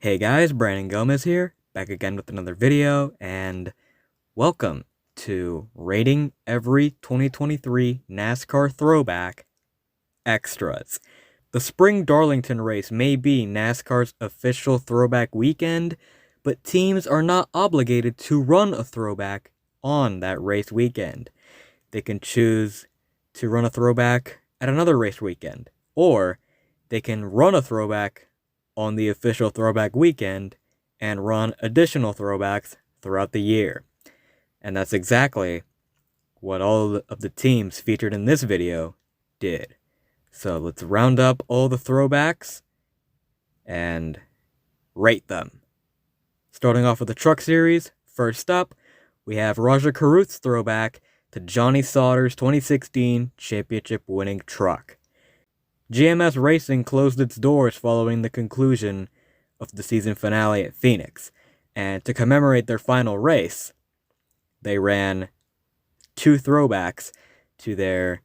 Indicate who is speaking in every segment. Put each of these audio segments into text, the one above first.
Speaker 1: Hey guys, Brandon Gomez here, back again with another video, and welcome to Rating Every 2023 NASCAR Throwback Extras. The Spring Darlington race may be NASCAR's official throwback weekend, but teams are not obligated to run a throwback on that race weekend. They can choose to run a throwback at another race weekend, or they can run a throwback on the official throwback weekend and run additional throwbacks throughout the year. And that's exactly what all of the teams featured in this video did. So let's round up all the throwbacks and rate them. Starting off with the Truck Series, first up, we have Roger Caruth's throwback to Johnny Sauter's 2016 championship-winning truck. GMS Racing closed its doors following the conclusion of the season finale at Phoenix, and to commemorate their final race, they ran two throwbacks to their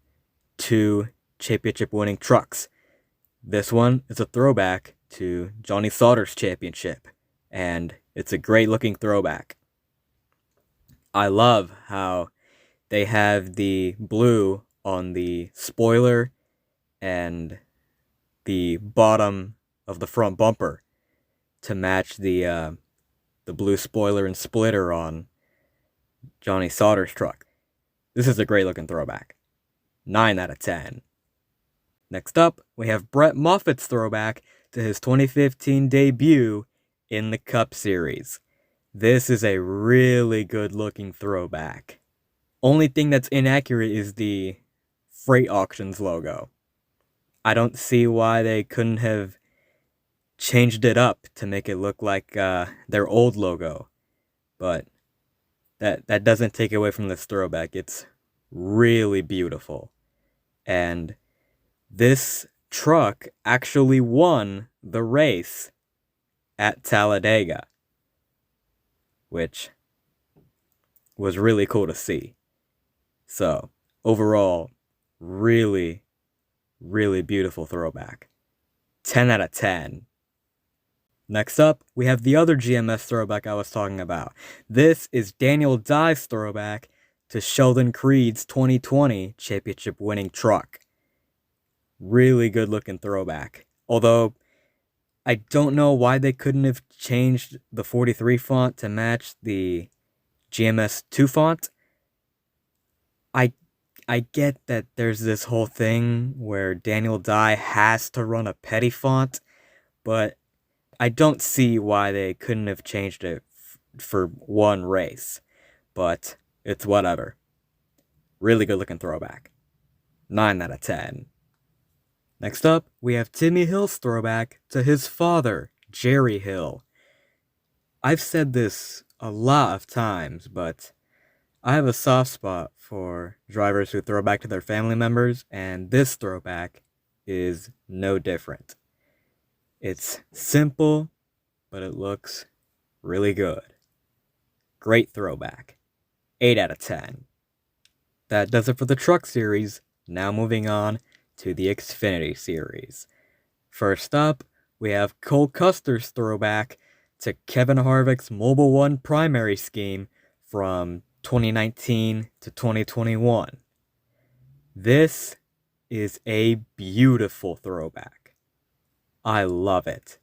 Speaker 1: two championship-winning trucks. This one is a throwback to Johnny Sauter's championship, and it's a great-looking throwback. I love how they have the blue on the spoiler and the bottom of the front bumper to match the blue spoiler and splitter on Johnny Sauter's truck. This is a great looking throwback. 9 out of 10. Next up, we have Brett Moffitt's throwback to his 2015 debut in the Cup Series. This is a really good looking throwback. Only thing that's inaccurate is the Freight Auctions logo. I don't see why they couldn't have changed it up to make it look like their old logo. But that doesn't take away from this throwback. It's really beautiful. And this truck actually won the race at Talladega, which was really cool to see. So, overall, really beautiful throwback. 10 out of 10. Next up, we have the other GMS throwback I was talking about. This is Daniel Dye's throwback to Sheldon Creed's 2020 championship-winning truck. Really good-looking throwback. Although, I don't know why they couldn't have changed the 43 font to match the GMS 2 font. I get that there's this whole thing where Daniel Dye has to run a petty font, but I don't see why they couldn't have changed it for one race. But it's whatever. Really good looking throwback. 9 out of 10. Next up, we have Timmy Hill's throwback to his father, Jerry Hill. I've said this a lot of times, but I have a soft spot for drivers who throw back to their family members, and this throwback is no different. It's simple, but it looks really good. Great throwback. 8 out of 10. That does it for the Truck Series. Now moving on to the Xfinity Series. First up, we have Cole Custer's throwback to Kevin Harvick's Mobil 1 primary scheme from 2019 to 2021. This is a beautiful throwback. I love it.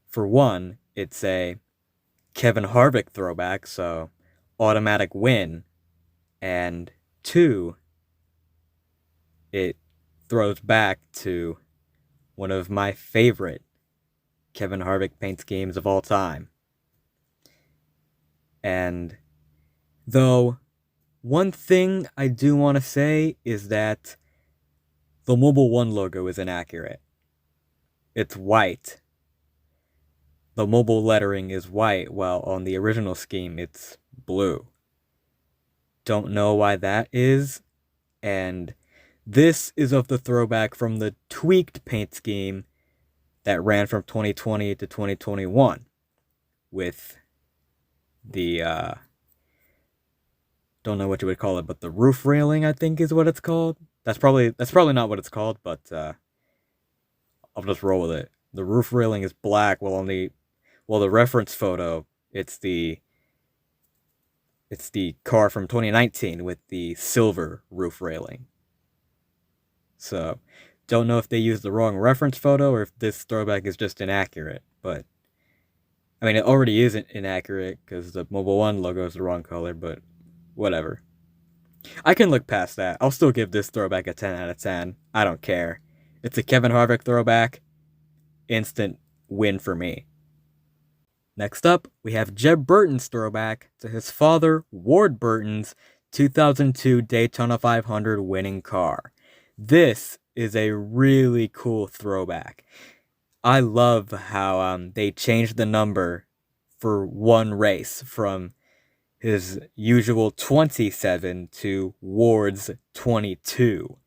Speaker 1: For one, it's a Kevin Harvick throwback, so automatic win. And two, it throws back to one of my favorite Kevin Harvick paint schemes of all time. And though, one thing I do want to say is that the Mobil 1 logo is inaccurate. It's white. The Mobil lettering is white, while on the original scheme it's blue. Don't know why that is, and this is of the throwback from the tweaked paint scheme that ran from 2020 to 2021 with the don't know what you would call it, but the roof railing, I think, is what it's called. That's probably not what it's called, but I'll just roll with it. the roof railing is black, while the reference photo, it's the car from 2019 with the silver roof railing. So, don't know if they used the wrong reference photo or if this throwback is just inaccurate, but I mean, it already isn't inaccurate because the Mobile One logo is the wrong color, but whatever. I can look past that. I'll still give this throwback a 10 out of 10. I don't care. It's a Kevin Harvick throwback. Instant win for me. Next up, we have Jeb Burton's throwback to his father, Ward Burton's 2002 Daytona 500 winning car. This is a really cool throwback. I love how they changed the number for one race from his usual 27 to Ward's 22.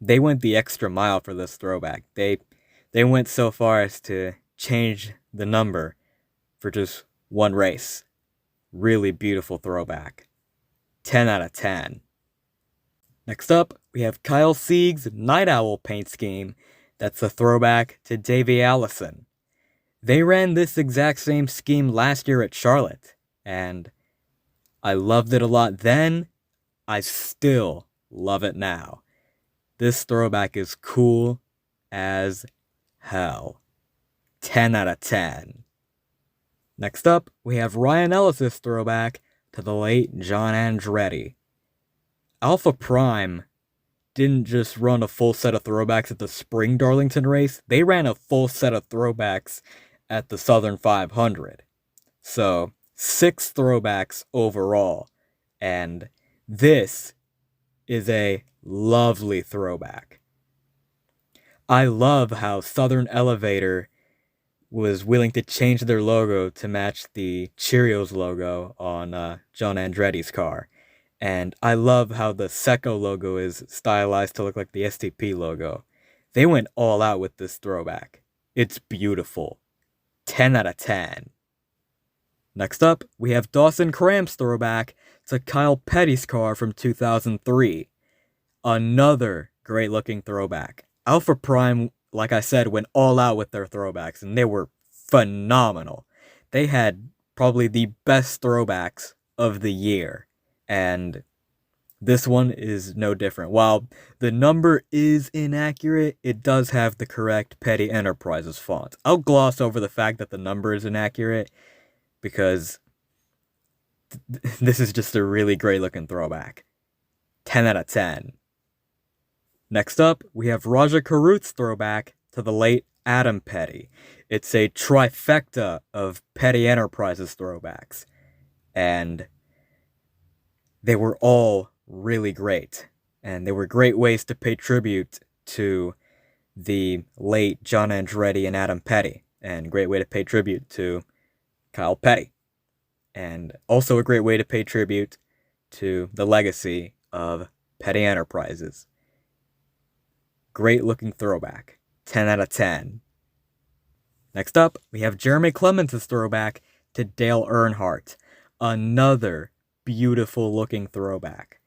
Speaker 1: They went the extra mile for this throwback. They went so far as to change the number for just one race. Really beautiful throwback. 10 out of 10. Next up, we have Kyle Sieg's Night Owl paint scheme. That's a throwback to Davey Allison. They ran this exact same scheme last year at Charlotte, and I loved it a lot then. I still love it now. This throwback is cool as hell. 10 out of 10. Next up, we have Ryan Ellis's throwback to the late John Andretti. Alpha Prime didn't just run a full set of throwbacks at the spring Darlington race, they ran a full set of throwbacks at the Southern 500. So, 6 throwbacks overall, and this is a lovely throwback. I love how Southern Elevator was willing to change their logo to match the Cheerios logo on John Andretti's car. And I love how the Seco logo is stylized to look like the STP logo. They went all out with this throwback. It's beautiful. 10 out of 10. Next up, we have Dawson Cram's throwback to Kyle Petty's car from 2003. Another great looking throwback. Alpha Prime, like I said, went all out with their throwbacks, and they were phenomenal. They had probably the best throwbacks of the year, and this one is no different. While the number is inaccurate, it does have the correct Petty Enterprises font. I'll gloss over the fact that the number is inaccurate, because this is just a really great looking throwback. 10 out of 10. Next up, we have Raja Karut's throwback to the late Adam Petty. It's a trifecta of Petty Enterprises throwbacks, and they were all really great, and they were great ways to pay tribute to the late John Andretti and Adam Petty, and great way to pay tribute to Kyle Petty, and also a great way to pay tribute to the legacy of Petty Enterprises. Great looking throwback. 10 out of 10. Next up, we have Jeremy Clements' throwback to Dale Earnhardt. Another beautiful looking throwback.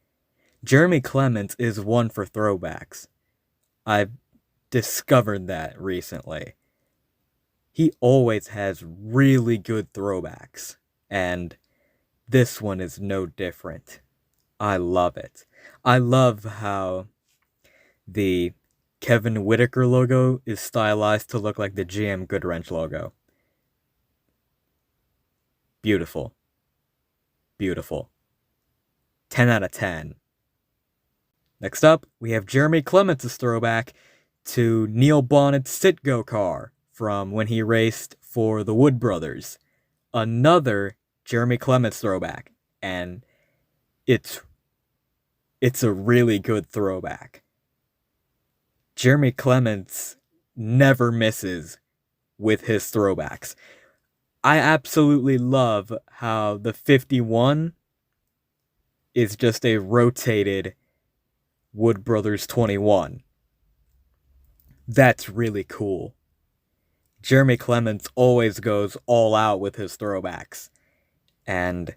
Speaker 1: Jeremy Clements is one for throwbacks. I've discovered that recently. He always has really good throwbacks, and this one is no different. I love it. I love how the Kevin Whitaker logo is stylized to look like the GM Goodwrench logo. Beautiful. Beautiful. 10 out of 10. Next up, we have Jeremy Clements' throwback to Neil Bonnet's Citgo car from when he raced for the Wood Brothers. Another Jeremy Clements throwback, and it's a really good throwback. Jeremy Clements never misses with his throwbacks. I absolutely love how the 51 is just a rotated Wood Brothers 21. That's really cool. Jeremy Clements always goes all out with his throwbacks, and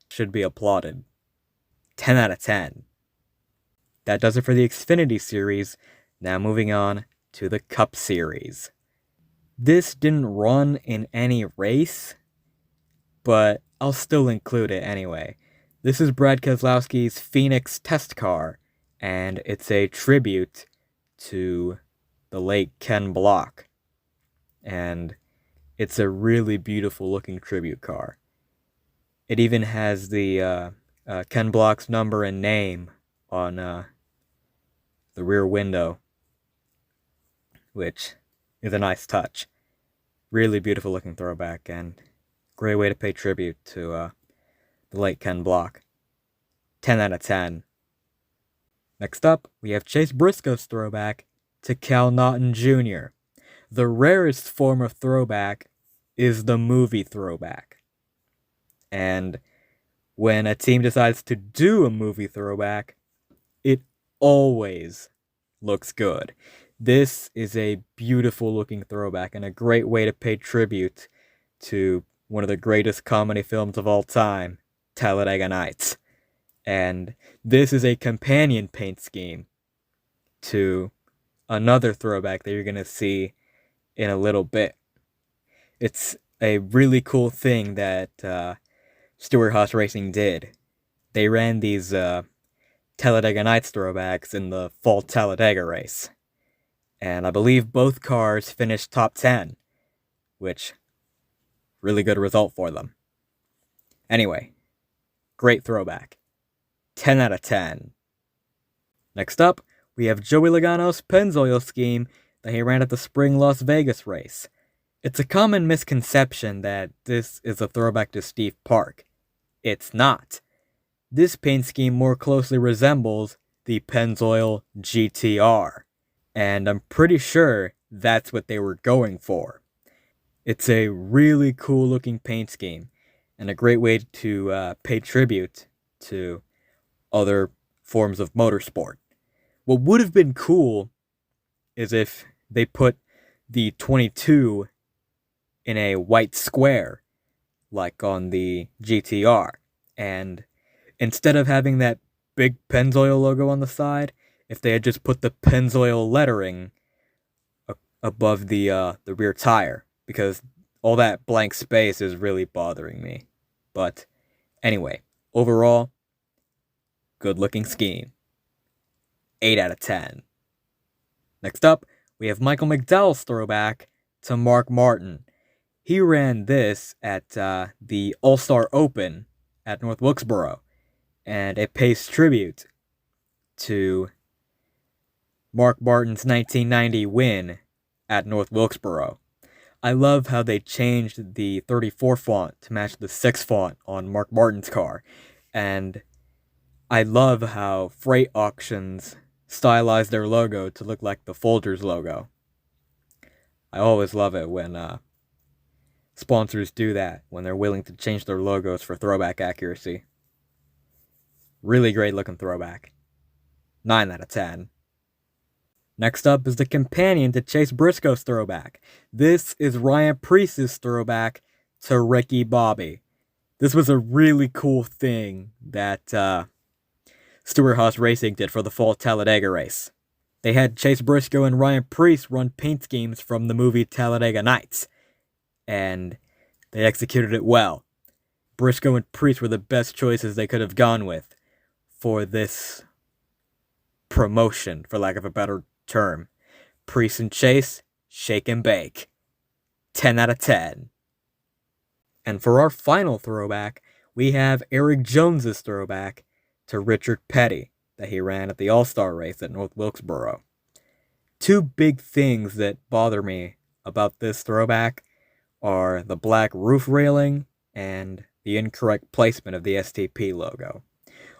Speaker 1: should be applauded. 10 out of 10. That does it for the Xfinity series. Now moving on to the Cup Series. This didn't run in any race, but I'll still include it anyway. This is Brad Keselowski's Phoenix test car, and it's a tribute to the late Ken Block. And it's a really beautiful looking tribute car. It even has the Ken Block's number and name on the rear window, which is a nice touch. Really beautiful looking throwback, and great way to pay tribute to the late Ken Block. 10 out of 10. Next up, we have Chase Briscoe's throwback to Cal Naughton Jr. The rarest form of throwback is the movie throwback. And when a team decides to do a movie throwback, it always looks good. This is a beautiful looking throwback and a great way to pay tribute to one of the greatest comedy films of all time, Talladega Nights. And this is a companion paint scheme to another throwback that you're going to see in a little bit. It's a really cool thing that Stewart-Haas Racing did. They ran these Talladega Nights throwbacks in the fall Talladega race. And I believe both cars finished top 10, which, really good result for them. Anyway, great throwback. 10 out of 10. Next up, we have Joey Logano's Pennzoil scheme that he ran at the spring Las Vegas race. It's a common misconception that this is a throwback to Steve Park. It's not. This paint scheme more closely resembles the Pennzoil GTR, and I'm pretty sure that's what they were going for. It's a really cool looking paint scheme, and a great way to pay tribute to other forms of motorsport. What would have been cool is if they put the 22 in a white square, like on the GTR, and instead of having that big Pennzoil logo on the side, if they had just put the Pennzoil lettering above the rear tire, because all that blank space is really bothering me. But anyway, overall, good looking scheme. 8 out of 10. Next up, we have Michael McDowell's throwback to Mark Martin. He ran this at the All-Star Open at North Wilkesboro, and it pays tribute to Mark Martin's 1990 win at North Wilkesboro. I love how they changed the 34 font to match the 6 font on Mark Martin's car, and I love how freight auctions stylized their logo to look like the Folgers logo. I always love it when sponsors do that, when they're willing to change their logos for throwback accuracy. Really great looking throwback. 9 out of 10. Next up is the companion to Chase Briscoe's throwback. This is Ryan Preece's throwback to Ricky Bobby. This was a really cool thing that Stewart-Haas Racing did for the fall Talladega race. They had Chase Briscoe and Ryan Preece run paint schemes from the movie Talladega Nights, and they executed it well. Briscoe and Preece were the best choices they could have gone with for this promotion, for lack of a better term. Preece and Chase, shake and bake. 10 out of 10. And for our final throwback, we have Eric Jones's throwback to Richard Petty that he ran at the All-Star race at North Wilkesboro. Two big things that bother me about this throwback are the black roof railing and the incorrect placement of the STP logo.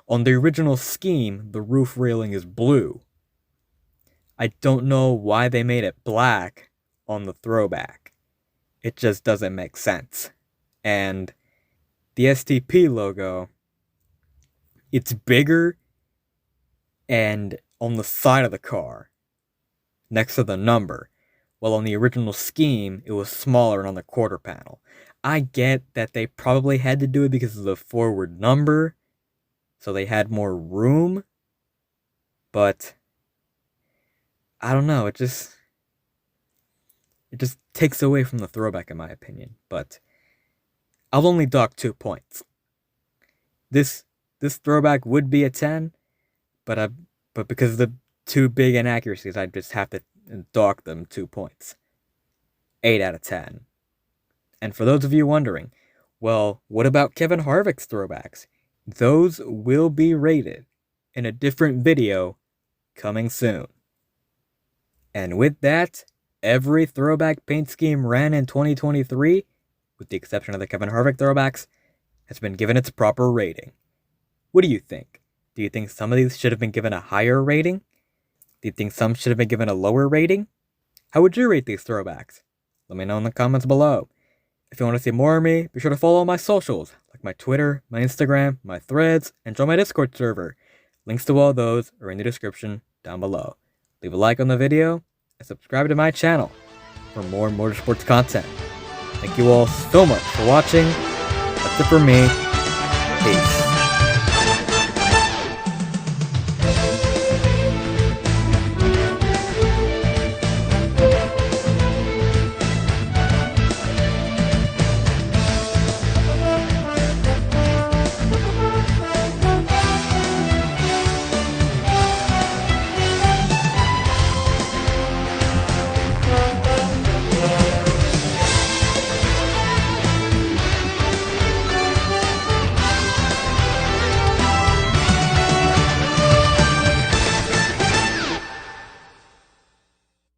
Speaker 1: On the original scheme, the roof railing is blue. I don't know why they made it black on the throwback. It just doesn't make sense. And the STP logo, it's bigger and on the side of the car, next to the number, while on the original scheme, it was smaller and on the quarter panel. I get that they probably had to do it because of the forward number, so they had more room, but I don't know, It just takes away from the throwback in my opinion, but I'll only dock 2 points. This throwback would be a 10, but because of the 2 big inaccuracies, I just have to dock them 2 points. 8 out of 10. And for those of you wondering, well, what about Kevin Harvick's throwbacks? Those will be rated in a different video coming soon. And with that, every throwback paint scheme ran in 2023, with the exception of the Kevin Harvick throwbacks, has been given its proper rating. What do you think? Do you think some of these should have been given a higher rating? Do you think some should have been given a lower rating? How would you rate these throwbacks? Let me know in the comments below. If you want to see more of me, be sure to follow my socials, like my Twitter, my Instagram, my Threads, and join my Discord server. Links to all those are in the description down below. Leave a like on the video, and subscribe to my channel for more motorsports content. Thank you all so much for watching. That's it for me. Peace.